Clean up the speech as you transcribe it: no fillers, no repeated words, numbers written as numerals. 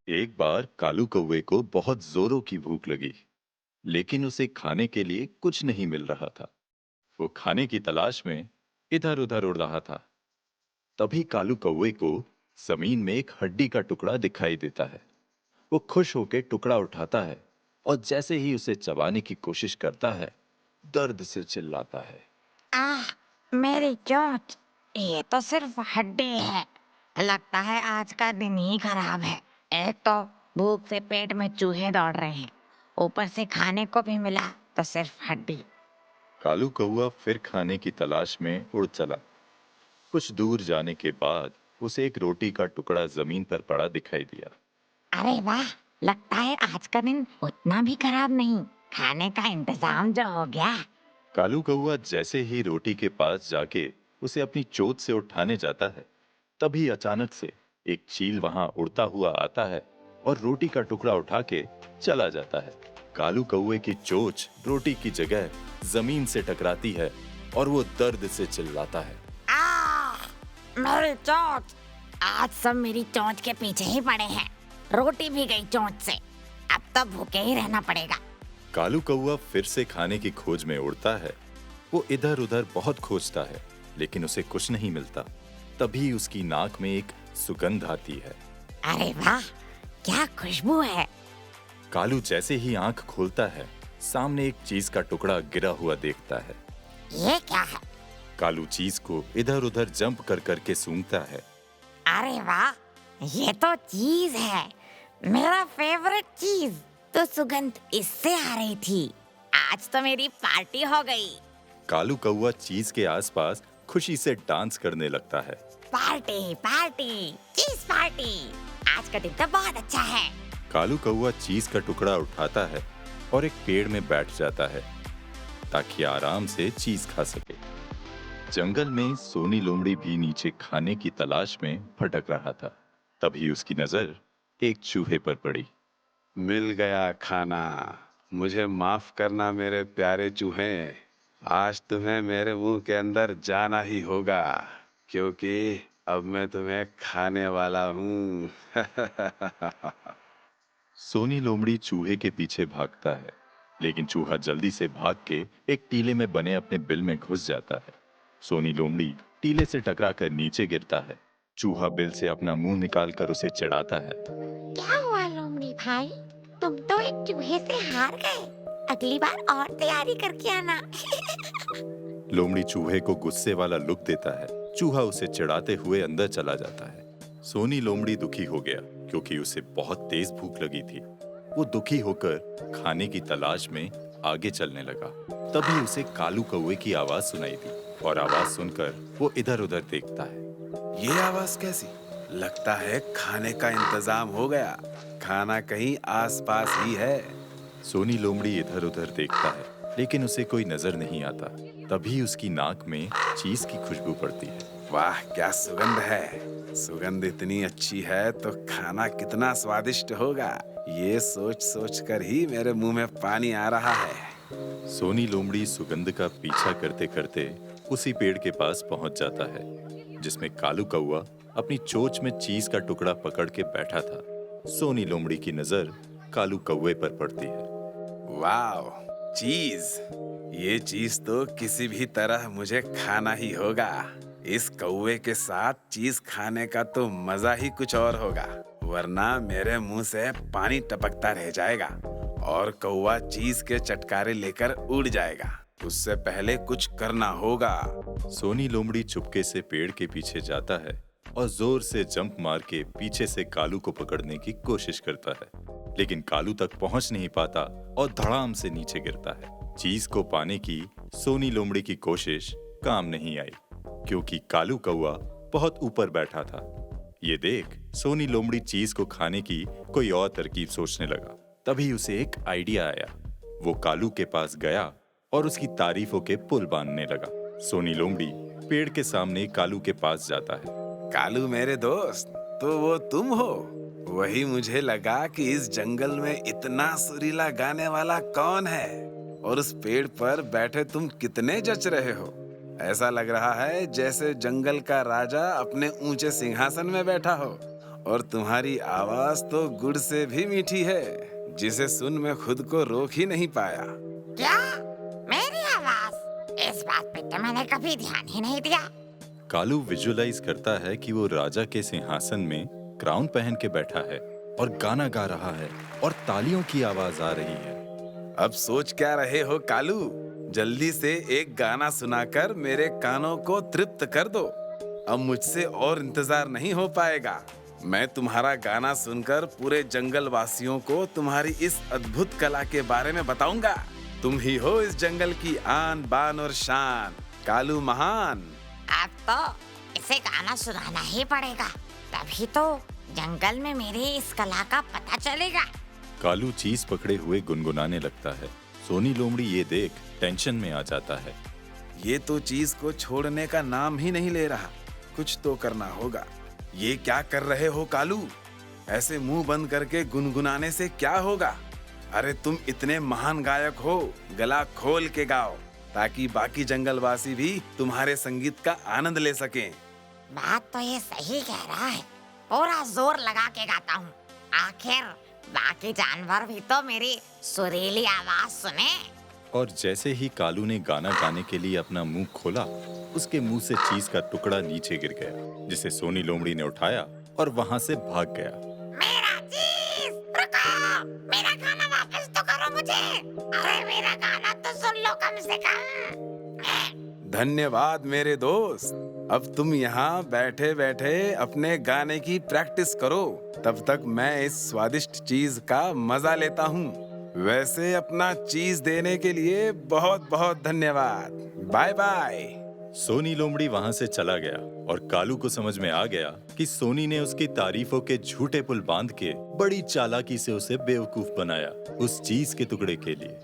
एक बार कालू कौवे को बहुत जोरों की भूख लगी, लेकिन उसे खाने के लिए कुछ नहीं मिल रहा था। वो खाने की तलाश में इधर उधर उड़ रहा था। तभी कालू कौवे को जमीन में एक हड्डी का टुकड़ा दिखाई देता है। वो खुश होकर टुकड़ा उठाता है और जैसे ही उसे चबाने की कोशिश करता है, दर्द से चिल्लाता है। आह! मेरी चोंच! ये तो सिर्फ हड्डी है। लगता है आज का दिन ही खराब है। एक तो भूख से पेट में चूहे दौड़ रहे हैं, ऊपर से खाने को भी मिला तो सिर्फ हड्डी। कालू कौवा फिर खाने की तलाश में उड़ चला। कुछ दूर जाने के बाद उसे एक रोटी का टुकड़ा जमीन पर पड़ा दिखाई दिया। अरे वाह! लगता है आज का दिन उतना भी खराब नहीं। खाने का इंतजाम जो हो गया। कालू कौआ जैसे ही रोटी के पास जाके उसे अपनी चोंच से उठाने जाता है, तभी अचानक से एक चील वहां उड़ता हुआ आता है और रोटी का टुकड़ा उठा के चला जाता है। कालू कौए की चोंच रोटी की जगह जमीन से टकराती है और वो दर्द से चिल्लाता है। आह! मेरी चोंच! आज सब मेरी चोंच के पीछे ही पड़े हैं। रोटी भी गई चोंच से। अब तो भूखे ही रहना पड़ेगा। कालू कौआ फिर से खाने की खोज में उड़ता है। वो इधर उधर बहुत खोजता है, लेकिन उसे कुछ नहीं मिलता। तभी उसकी नाक में एक सुगंध आती है। अरे वाह! क्या खुशबू है। कालू जैसे ही आंख खोलता है, सामने एक चीज का टुकड़ा गिरा हुआ देखता है। ये क्या है? कालू चीज को इधर उधर जंप कर करके सूंघता है। अरे वाह! ये तो चीज है। मेरा फेवरेट चीज। तो सुगंध इससे आ रही थी। आज तो मेरी पार्टी हो गई। कालू कौआ चीज के आसपास खुशी से डांस करने लगता है। पार्टी पार्टी, चीज पार्टी। आज का दिन तो बहुत अच्छा है। कालू कौआ चीज का टुकड़ा उठाता है और एक पेड़ में बैठ जाता है ताकि आराम से चीज खा सके। जंगल में सोनी लोमड़ी भी नीचे खाने की तलाश में भटक रहा था। तभी उसकी नजर एक चूहे पर पड़ी। मिल गया खाना। मुझे माफ करना मेरे प्यारे चूहे। आज तुम्हें मेरे मुंह के अंदर जाना ही होगा, क्योंकि अब मैं तुम्हें खाने वाला हूँ। सोनी लोमड़ी चूहे के पीछे भागता है, लेकिन चूहा जल्दी से भाग के एक टीले में बने अपने बिल में घुस जाता है। सोनी लोमड़ी टीले से टकरा कर नीचे गिरता है। चूहा बिल से अपना मुंह निकालकर उसे चिढ़ाता है। क्या हुआ लोमड़ी भाई? तुम तो एक चूहे से हार गए। अगली बार और तैयारी करके आना। लोमड़ी चूहे को गुस्से वाला लुक देता है। चूहा उसे चिढ़ाते हुए अंदर चला जाता है। सोनी लोमड़ी दुखी हो गया, क्योंकि उसे बहुत तेज भूख लगी थी। वो दुखी होकर खाने की तलाश में आगे चलने लगा। तभी उसे कालू कौवे की आवाज सुनाई दी और आवाज सुनकर वो इधर उधर देखता है। ये आवाज कैसी? लगता है खाने का इंतजाम हो गया। खाना कहीं आसपास ही है। सोनी लोमड़ी इधर उधर देखता है, लेकिन उसे कोई नजर नहीं आता। तभी उसकी नाक में चीज की खुशबू पड़ती है। वाह, क्या सुगंध है। सुगंध इतनी अच्छी है तो खाना कितना स्वादिष्ट होगा। ये सोच सोच कर ही मेरे मुंह में पानी आ रहा है। सोनी लोमड़ी सुगंध का पीछा करते करते उसी पेड़ के पास पहुंच जाता है, जिसमें कालू कौवा अपनी चोंच में चीज का टुकड़ा पकड़ के बैठा था। सोनी लोमड़ी की नजर कालू कौवे पर पड़ती है। वाह, चीज! ये चीज तो किसी भी तरह मुझे खाना ही होगा। इस कौवे के साथ चीज खाने का तो मजा ही कुछ और होगा, वरना मेरे मुंह से पानी टपकता रह जाएगा और कौवा चीज के चटकारे लेकर उड़ जाएगा। उससे पहले कुछ करना होगा। सोनी लोमड़ी चुपके से पेड़ के पीछे जाता है और जोर से जंप मार के पीछे से कालू को पकड़ने की कोशिश करता है, लेकिन कालू तक पहुंच नहीं पाता और धड़ाम से नीचे गिरता है। चीज को पाने की सोनी लोमड़ी की कोशिश काम नहीं आई, क्योंकि कालू कौवा बहुत ऊपर बैठा था। ये देख सोनी लोमड़ी चीज को खाने की कोई और तरकीब सोचने लगा। तभी उसे एक आइडिया आया। वो कालू के पास गया और उसकी तारीफों के पुल बांधने लगा। सोनी लोमड़ी पेड़ के सामने कालू के पास जाता है। कालू मेरे दोस्त, तो वो तुम हो? वही मुझे लगा कि इस जंगल में इतना सुरीला गाने वाला कौन है, और उस पेड़ पर बैठे तुम कितने जच रहे हो। ऐसा लग रहा है जैसे जंगल का राजा अपने ऊंचे सिंहासन में बैठा हो और तुम्हारी आवाज तो गुड़ से भी मीठी है, जिसे सुन मैं खुद को रोक ही नहीं पाया। क्या? मेरी आवाज? इस बात पे तो मैंने कभी ध्यान ही नहीं दिया। कालू विजुअलाइज करता है कि वो राजा के सिंहासन में क्राउन पहन के बैठा है और गाना गा रहा है और तालियों की आवाज आ रही है। अब सोच क्या रहे हो कालू? जल्दी से एक गाना सुनाकर मेरे कानों को तृप्त कर दो। अब मुझसे और इंतजार नहीं हो पाएगा। मैं तुम्हारा गाना सुनकर पूरे जंगल वासियों को तुम्हारी इस अद्भुत कला के बारे में बताऊंगा। तुम ही हो इस जंगल की आन बान और शान, कालू महान। अब तो इसे गाना सुनाना ही पड़ेगा, तभी तो जंगल में मेरी इस कला का पता चलेगा। कालू चीज पकड़े हुए गुनगुनाने लगता है। सोनी लोमड़ी ये देख टेंशन में आ जाता है। ये तो चीज को छोड़ने का नाम ही नहीं ले रहा। कुछ तो करना होगा। ये क्या कर रहे हो कालू? ऐसे मुंह बंद करके गुनगुनाने से क्या होगा? अरे तुम इतने महान गायक हो, गला खोल के गाओ ताकि बाकी जंगलवासी भी तुम्हारे संगीत का आनंद ले सकें। बात तो ये सही कह रहा है, पूरा जोर लगा के गाता हूँ। आखिर बाकी जानवर भी तो मेरी सुरीली आवाज सुने। और जैसे ही कालू ने गाना गाने के लिए अपना मुंह खोला, उसके मुंह से चीज का टुकड़ा नीचे गिर गया, जिसे सोनी लोमड़ी ने उठाया और वहां से भाग गया। मेरा चीज! रुको! मेरा गाना वापस तो करो मुझे! अरे मेरा गाना तो सुन लो कम से कम। धन्यवाद मेरे दोस्त। अब तुम यहाँ बैठे बैठे अपने गाने की प्रैक्टिस करो। तब तक मैं इस स्वादिष्ट चीज का मजा लेता हूँ। वैसे अपना चीज देने के लिए बहुत बहुत धन्यवाद। Bye bye. सोनी लोमड़ी वहां से चला गया और कालू को समझ में आ गया कि सोनी ने उसकी तारीफों के झूठे पुल बांध के बड़ी चालाकी से उसे बेवकूफ बनाया उस चीज के टुकड़े के लिए।